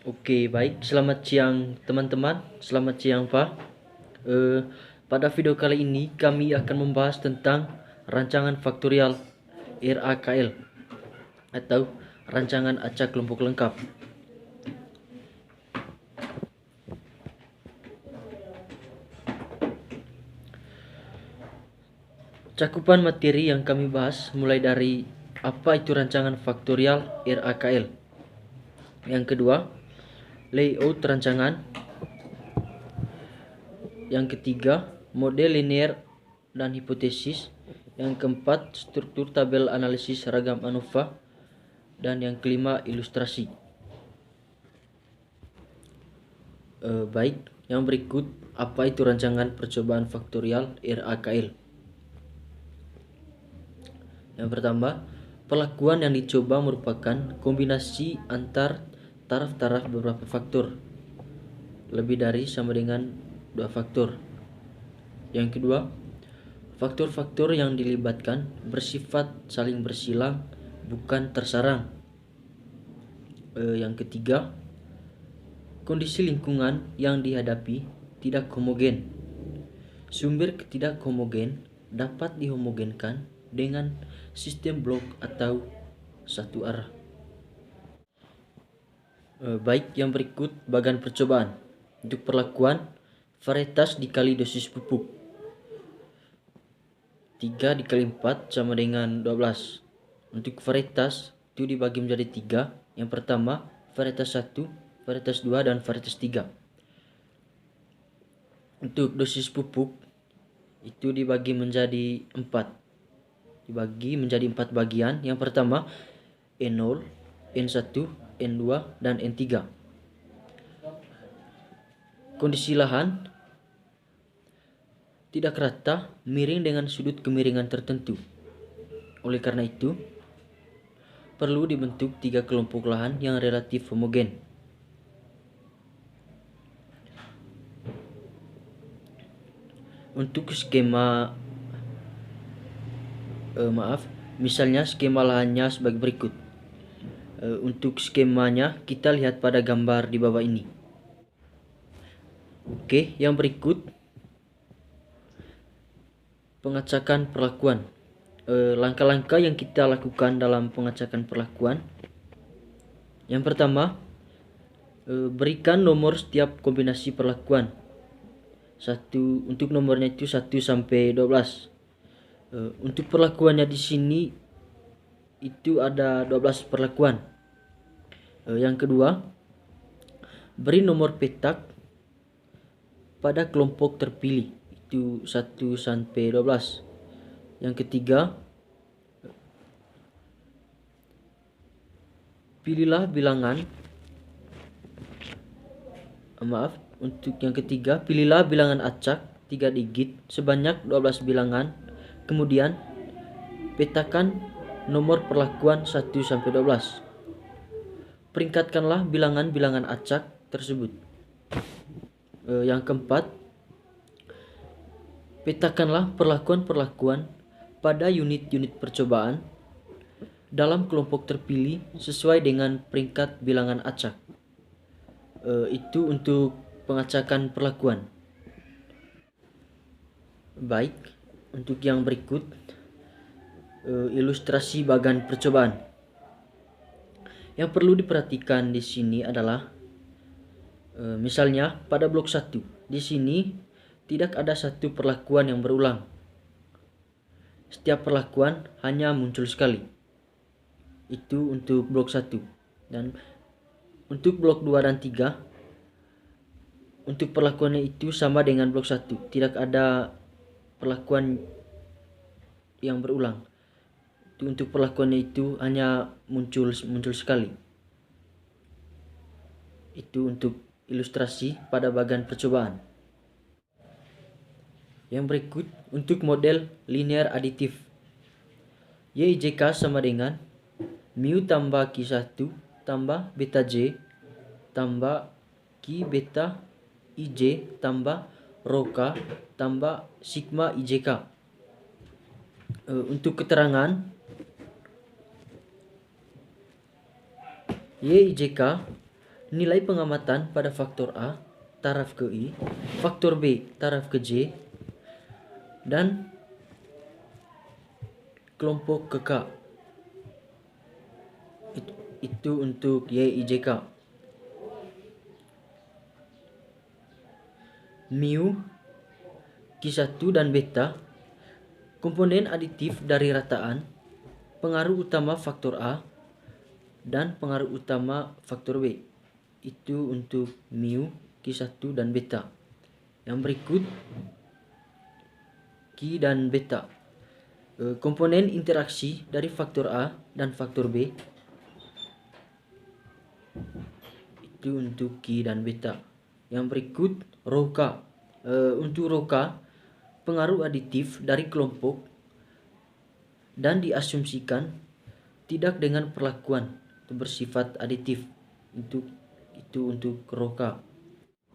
Oke, baik. Selamat siang teman-teman. Selamat siang Pak. Pada video kali ini kami akan membahas tentang rancangan faktorial RAKL atau rancangan acak kelompok lengkap. Cakupan materi yang kami bahas mulai dari apa itu rancangan faktorial RAKL. Yang kedua, layout rancangan. Yang ketiga, model linear dan hipotesis. Yang keempat, struktur tabel analisis ragam ANOVA. Dan yang kelima, ilustrasi. Baik, yang berikut apa itu rancangan percobaan faktorial RAKL. Yang pertama, perlakuan yang dicoba merupakan kombinasi antar taraf-taraf beberapa faktor, lebih dari sama dengan 2 faktor. Yang kedua, faktor-faktor yang dilibatkan bersifat saling bersilang, bukan tersarang. Yang ketiga, kondisi lingkungan yang dihadapi tidak homogen. Sumber ketidak homogen dapat dihomogenkan dengan sistem blok atau satu arah. Baik, yang berikut bagan percobaan. Untuk perlakuan, varietas dikali dosis pupuk. 3 dikali 4 sama dengan 12. Untuk varietas itu dibagi menjadi 3. Yang pertama, varietas 1, varietas 2, dan varietas 3. Untuk dosis pupuk itu dibagi menjadi 4. Dibagi menjadi 4 bagian. Yang pertama, N0, N1, N2, dan N3. Kondisi lahan tidak rata, miring dengan sudut kemiringan tertentu. Oleh karena itu, perlu dibentuk 3 kelompok lahan yang relatif homogen. Untuk skema misalnya skema lahannya sebagai berikut. Untuk skemanya kita lihat pada gambar di bawah ini. Oke, yang berikut pengacakan perlakuan. Langkah-langkah yang kita lakukan dalam pengacakan perlakuan. Yang pertama, berikan nomor setiap kombinasi perlakuan. Untuk nomornya itu 1 sampai 12. Untuk perlakuannya di sini itu ada 12 perlakuan. Yang kedua, beri nomor petak pada kelompok terpilih itu 1 sampai 12. Yang ketiga, pilihlah bilangan pilihlah bilangan acak 3 digit sebanyak 12 bilangan. Kemudian petakan nomor perlakuan 1 sampai 12. Peringkatkanlah bilangan-bilangan acak tersebut. Yang keempat, petakanlah perlakuan-perlakuan pada unit-unit percobaan dalam kelompok terpilih sesuai dengan peringkat bilangan acak. Itu untuk pengacakan perlakuan. Baik, untuk yang berikut ilustrasi bagan percobaan. Yang perlu diperhatikan di sini adalah misalnya pada blok 1. Di sini tidak ada satu perlakuan yang berulang. Setiap perlakuan hanya muncul sekali. Itu untuk blok 1. Dan untuk blok 2 dan 3, untuk perlakuannya itu sama dengan blok 1. Tidak ada perlakuan yang berulang. Untuk perlakuannya itu hanya muncul sekali. Itu untuk ilustrasi pada bagan percobaan. Yang berikut untuk model linear aditif. YIJK sama dengan mu tambah Q1 tambah beta J tambah Q beta IJ tambah rho K tambah sigma IJK. Untuk keterangan, YIJK Nilai pengamatan pada faktor A taraf ke I, faktor B taraf ke J, dan kelompok ke K. Itu untuk Y, I, J, K. Mu, Q1 dan beta, komponen aditif dari rataan, pengaruh utama faktor A, dan pengaruh utama faktor B. Itu untuk mu, Q1 dan beta. Yang berikut Q dan beta. Komponen interaksi dari faktor A dan faktor B. Itu untuk Q dan beta. Yang berikut rho K. Untuk rho K, pengaruh aditif dari kelompok dan diasumsikan tidak dengan perlakuan bersifat aditif. Itu untuk rho K.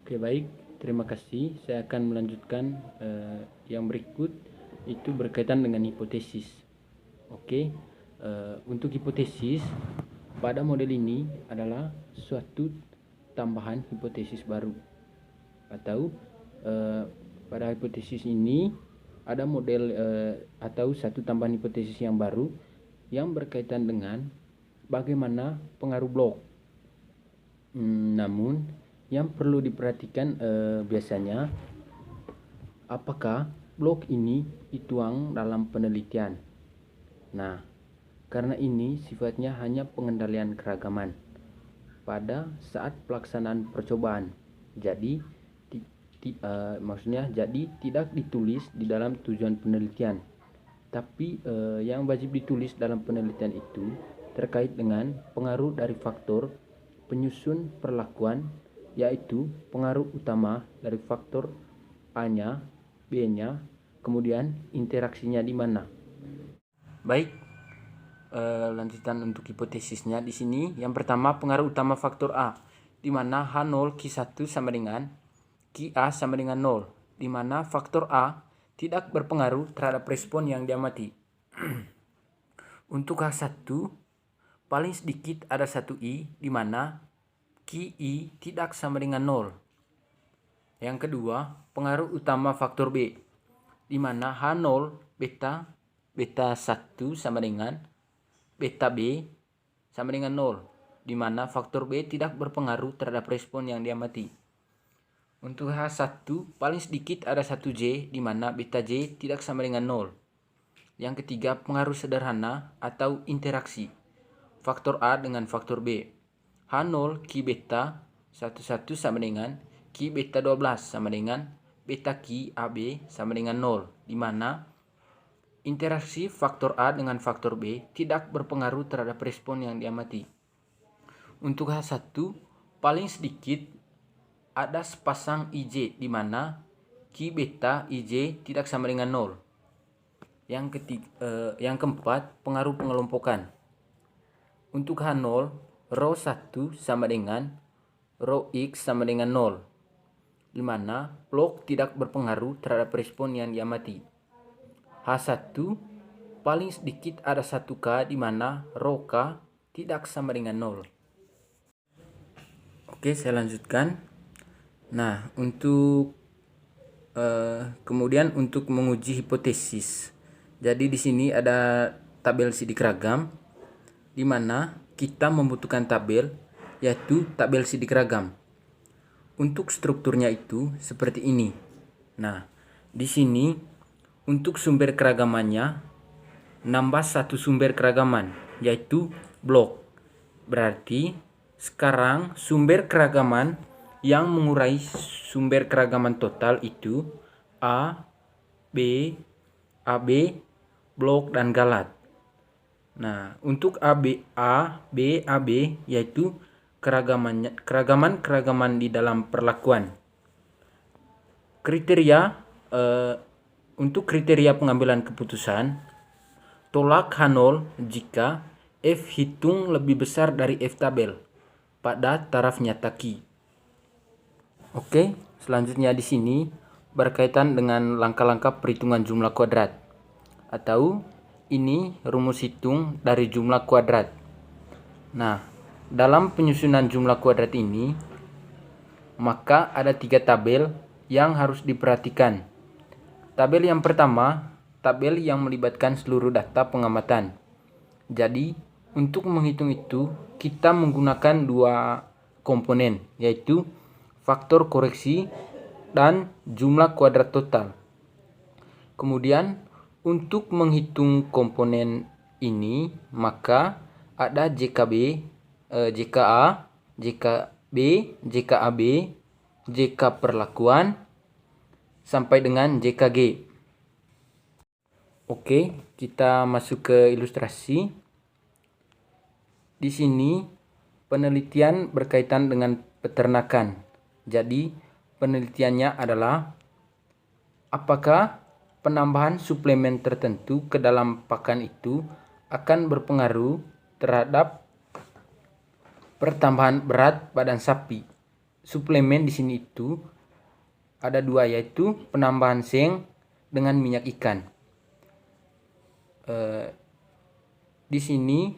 Oke, baik, terima kasih. Saya akan melanjutkan yang berikut, itu berkaitan dengan hipotesis. Oke, untuk hipotesis pada model ini adalah suatu tambahan hipotesis baru, atau pada hipotesis ini ada model atau satu tambahan hipotesis yang baru yang berkaitan dengan bagaimana pengaruh blok. Namun yang perlu diperhatikan biasanya, apakah blok ini dituang dalam penelitian. Nah, karena ini sifatnya hanya pengendalian keragaman pada saat pelaksanaan percobaan. Jadi maksudnya jadi tidak ditulis di dalam tujuan penelitian. Tapi yang wajib ditulis dalam penelitian itu terkait dengan pengaruh dari faktor penyusun perlakuan, yaitu pengaruh utama dari faktor A-nya, B-nya, kemudian interaksinya di mana. Baik, lanjutan untuk hipotesisnya di sini. Yang pertama, pengaruh utama faktor A, di mana H0 Q1 sama dengan QA sama dengan 0, di mana faktor A tidak berpengaruh terhadap respon yang diamati. Untuk H1, paling sedikit ada 1I, di mana QI tidak sama dengan 0. Yang kedua, pengaruh utama faktor B, di mana H0 beta 1 sama dengan beta B sama dengan 0, di mana faktor B tidak berpengaruh terhadap respon yang diamati. Untuk H1 paling sedikit ada 1J, di mana beta J tidak sama dengan 0. Yang ketiga, pengaruh sederhana atau interaksi faktor A dengan faktor B. H0 Q beta 11 sama dengan Q beta 12 sama dengan beta Q AB sama dengan 0, di mana interaksi faktor A dengan faktor B tidak berpengaruh terhadap respon yang diamati. Untuk H1 paling sedikit ada sepasang IJ, di mana Q beta IJ tidak sama dengan 0. Yang keempat, pengaruh pengelompokan. Untuk H0, rho 1 sama dengan rho X sama dengan 0, di mana blok tidak berpengaruh terhadap respon yang diamati. H1 paling sedikit ada 1K, di mana rho K tidak sama dengan 0. Oke, saya lanjutkan. Nah, untuk kemudian untuk menguji hipotesis. Jadi di sini ada tabel sidik ragam, di mana kita membutuhkan tabel, yaitu tabel sidik ragam. Untuk strukturnya itu seperti ini. Nah, di sini untuk sumber keragamannya nambah satu sumber keragaman, yaitu blok. Berarti sekarang sumber keragaman yang mengurai sumber keragaman total itu A, B, AB, blok, dan galat. Nah, untuk AB, yaitu keragaman di dalam perlakuan. Kriteria untuk kriteria pengambilan keputusan, tolak H0 jika F hitung lebih besar dari F tabel pada taraf nyata Q. Oke, selanjutnya di sini berkaitan dengan langkah-langkah perhitungan jumlah kuadrat, atau ini rumus hitung dari jumlah kuadrat. Nah, dalam penyusunan jumlah kuadrat ini, maka ada 3 tabel yang harus diperhatikan. Tabel yang pertama, tabel yang melibatkan seluruh data pengamatan. Jadi, untuk menghitung itu, kita menggunakan 2 komponen, yaitu faktor koreksi dan jumlah kuadrat total. Kemudian, untuk menghitung komponen ini, maka ada JKB, JKA, JKB, JKAB, JK perlakuan, sampai dengan JKG. Oke, kita masuk ke ilustrasi. Di sini penelitian berkaitan dengan peternakan. Jadi, penelitiannya adalah apakah penambahan suplemen tertentu ke dalam pakan itu akan berpengaruh terhadap pertambahan berat badan sapi. Suplemen di sini itu ada 2, yaitu penambahan seng dengan minyak ikan. Di sini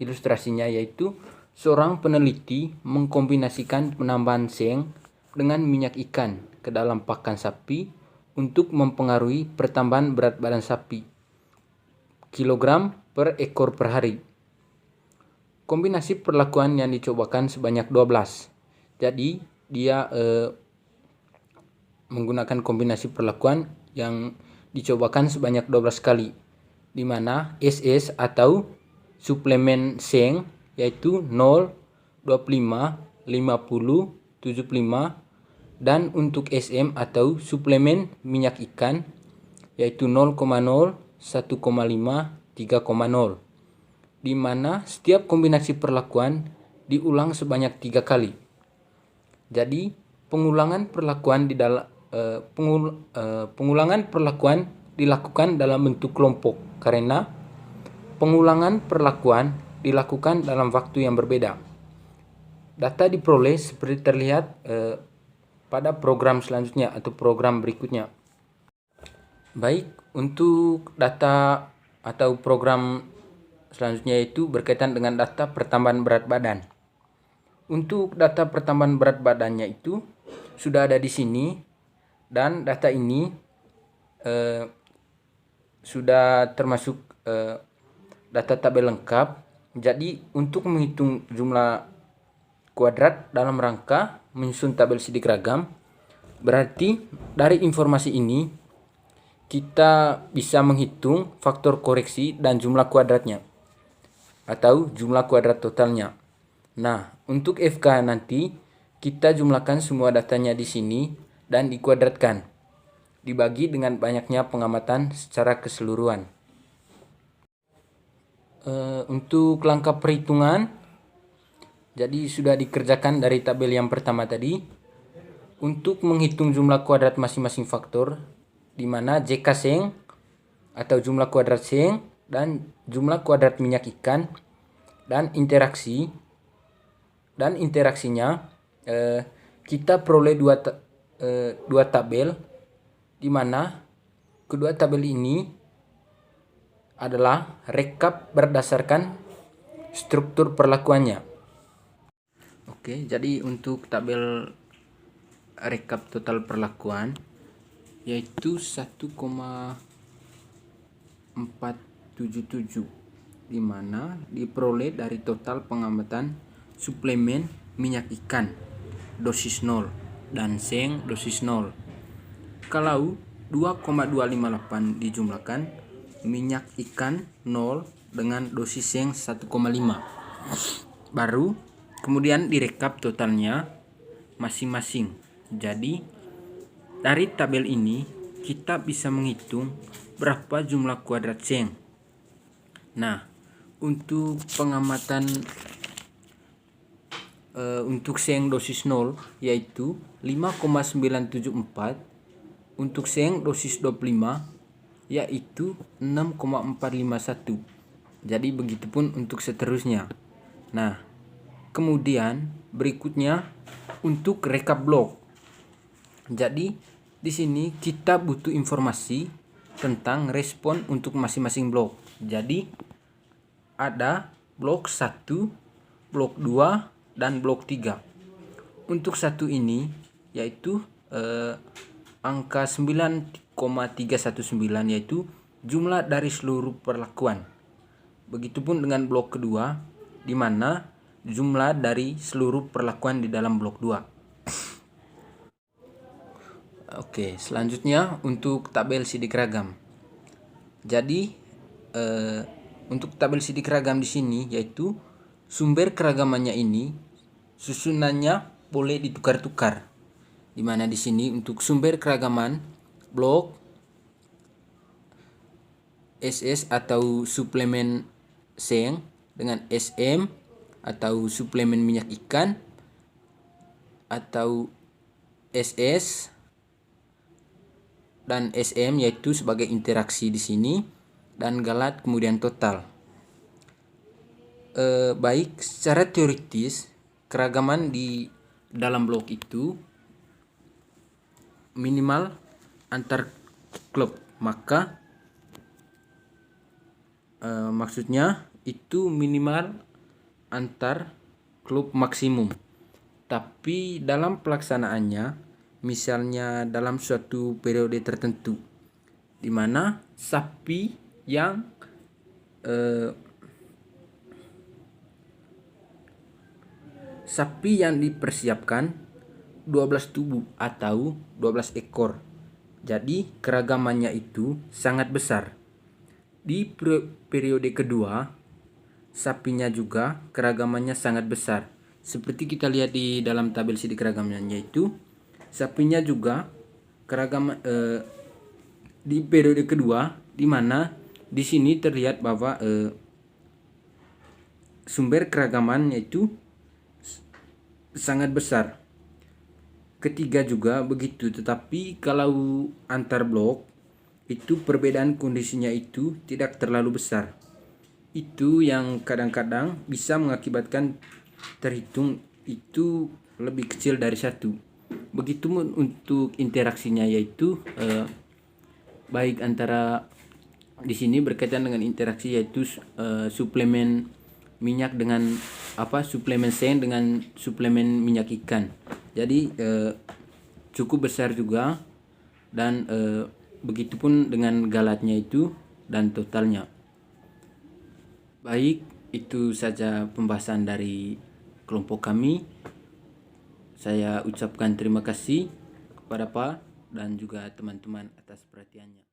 ilustrasinya yaitu seorang peneliti mengkombinasikan penambahan seng dengan minyak ikan ke dalam pakan sapi untuk mempengaruhi pertambahan berat badan sapi kilogram per ekor per hari. Kombinasi perlakuan yang dicobakan sebanyak 12. Jadi dia menggunakan kombinasi perlakuan yang dicobakan sebanyak 12 kali, di mana SS atau suplemen seng yaitu 0, 25, 50, 75, dan untuk SM atau suplemen minyak ikan yaitu 0,0, 1,5, 3,0, di mana setiap kombinasi perlakuan diulang sebanyak 3 kali. Jadi pengulangan perlakuan dilakukan dalam bentuk kelompok karena pengulangan perlakuan dilakukan dalam waktu yang berbeda. Data diperoleh seperti terlihat pada program selanjutnya atau program berikutnya. Baik, untuk data atau program selanjutnya itu berkaitan dengan data pertambahan berat badan. Untuk data pertambahan berat badannya itu sudah ada di sini, dan data ini sudah termasuk data tabel lengkap. Jadi untuk menghitung jumlah kuadrat dalam rangka menyusun tabel sidik ragam, berarti dari informasi ini kita bisa menghitung faktor koreksi dan jumlah kuadratnya atau jumlah kuadrat totalnya. Nah, untuk FK nanti kita jumlahkan semua datanya di sini dan dikuadratkan, dibagi dengan banyaknya pengamatan secara keseluruhan. Untuk langkah perhitungan, jadi sudah dikerjakan dari tabel yang pertama tadi. Untuk menghitung jumlah kuadrat masing-masing faktor, di mana JK seng atau jumlah kuadrat seng dan jumlah kuadrat minyak ikan, dan interaksinya kita peroleh dua tabel, di mana kedua tabel ini adalah rekap berdasarkan struktur perlakuannya. Oke, jadi untuk tabel rekap total perlakuan yaitu 1,477, di mana diperoleh dari total pengamatan suplemen minyak ikan dosis 0 dan seng dosis 0. Kalau 2,258 dijumlahkan, minyak ikan 0 dengan dosis seng 1,5. Baru kemudian direkap totalnya masing-masing. Jadi dari tabel ini kita bisa menghitung berapa jumlah kuadrat seng. Nah, untuk pengamatan untuk seng dosis 0 yaitu 5,974, untuk seng dosis 25 yaitu 6,451. Jadi begitupun untuk seterusnya. Nah, kemudian berikutnya untuk rekap blok. Jadi di sini kita butuh informasi tentang respon untuk masing-masing blok. Jadi ada blok 1, blok 2, dan blok 3. Untuk satu ini yaitu angka 9,319 yaitu jumlah dari seluruh perlakuan. Begitupun dengan blok kedua, di mana jumlah dari seluruh perlakuan di dalam blok 2. Oke, selanjutnya untuk tabel sidik ragam. Jadi untuk tabel sidik ragam di sini yaitu sumber keragamannya ini susunannya boleh ditukar-tukar. Di mana di sini untuk sumber keragaman blok SS atau suplemen seng dengan SM atau suplemen minyak ikan atau SS dan SM yaitu sebagai interaksi di sini, dan galat kemudian total. Baik secara teoritis keragaman di dalam blok itu minimal antar klub, maka maksudnya itu minimal antar klub maksimum. Tapi dalam pelaksanaannya, misalnya dalam suatu periode tertentu, di mana sapi yang dipersiapkan 12 tubuh atau 12 ekor. Jadi keragamannya itu sangat besar. Di periode kedua, sapinya juga keragamannya sangat besar. Seperti kita lihat di dalam tabel sidik keragamnya, yaitu sapinya juga keragaman di periode kedua, di mana di sini terlihat bahwa sumber keragaman yaitu sangat besar. Ketiga juga begitu, tetapi kalau antar blok itu perbedaan kondisinya itu tidak terlalu besar. Itu yang kadang-kadang bisa mengakibatkan terhitung itu lebih kecil dari 1. Begitu untuk interaksinya, yaitu baik antara di sini berkaitan dengan interaksi yaitu suplemen minyak dengan suplemen seng dengan suplemen minyak ikan. Jadi cukup besar juga, dan begitupun dengan galatnya itu dan totalnya. Baik, itu saja pembahasan dari kelompok kami. Saya ucapkan terima kasih kepada Pak dan juga teman-teman atas perhatiannya.